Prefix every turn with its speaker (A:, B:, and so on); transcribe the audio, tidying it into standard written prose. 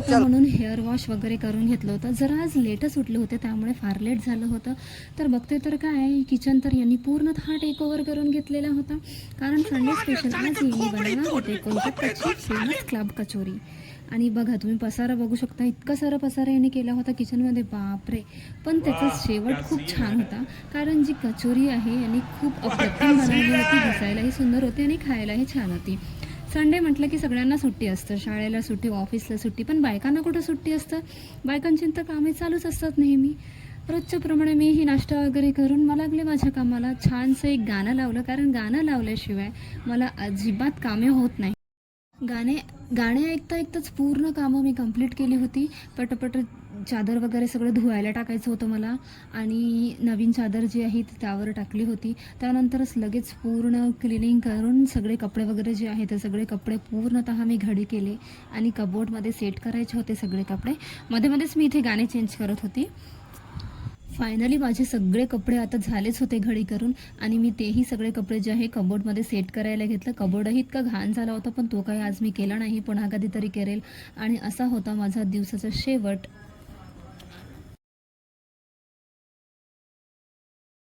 A: होता म्हणून hair wash वगैरे करून घेतलं होतं. जरा आज लेटच उठले होते त्यामुळे फार लेट झालं होतं. तर बघते तर काय किचन तर यांनी पूर्णतः टेक ओव्हर करून घेतलेला होता. कारण संडे स्पेशल आज यांनी बनवणार होते कोलकाताची फेमस क्लब कचोरी. आणि बघा तुम्ही पसारा बघू शकता, इतका सारा पसारा यांनी केला होता किचनमध्ये, बापरे. पण त्याचा शेवट खूप छान होता. कारण जी कचोरी आहे यांनी खूप अप्रतिम बनवली होती, दिसायलाही सुंदर होती आणि खायलाही छान होती. संडे म्हटलं की सगळ्यांना सुट्टी असतं, शाळेला सुट्टी, ऑफिसला सुट्टी, पण बायकांना कुठं सुट्टी असतं. बायकांची तर कामे चालूच असतात नेहमी. रोजच्याप्रमाणे मीही नाश्ता वगैरे करून मला लागले माझ्या कामाला. छानसं एक गाणं लावलं, कारण गाणं लावल्याशिवाय मला अजिबात कामे होत नाही. गाणे ऐकता ऐकताच पूर्ण कामं मी कंप्लीट केली होती. पटपट चादर वगैरे सगळं धुवायला टाकायचं होतं मला, आणि नवीन चादर जी आहे ती त्यावर टाकली होती. त्यानंतरच लगेच पूर्ण क्लिनिंग करून सगळे कपडे वगैरे जे आहे ते सगळे कपडे पूर्णतः मी घडी केले आणि कबोर्डमध्ये सेट करायचे होते सगळे कपडे. मध्ये मध्येच मी इथे गाणे चेंज करत होती. फायनली माझे सगळे कपडे आता झालेच होते घडी करून, आणि मी तेही सगळे कपडे जे आहे कबोर्डमध्ये सेट करायला घेतलं. कबोर्डही इतका घाण झाला होता, पण तो काही आज मी केला नाही, पुन्हा कधीतरी करेल. आणि असा होता माझा दिवसाचा शेवट.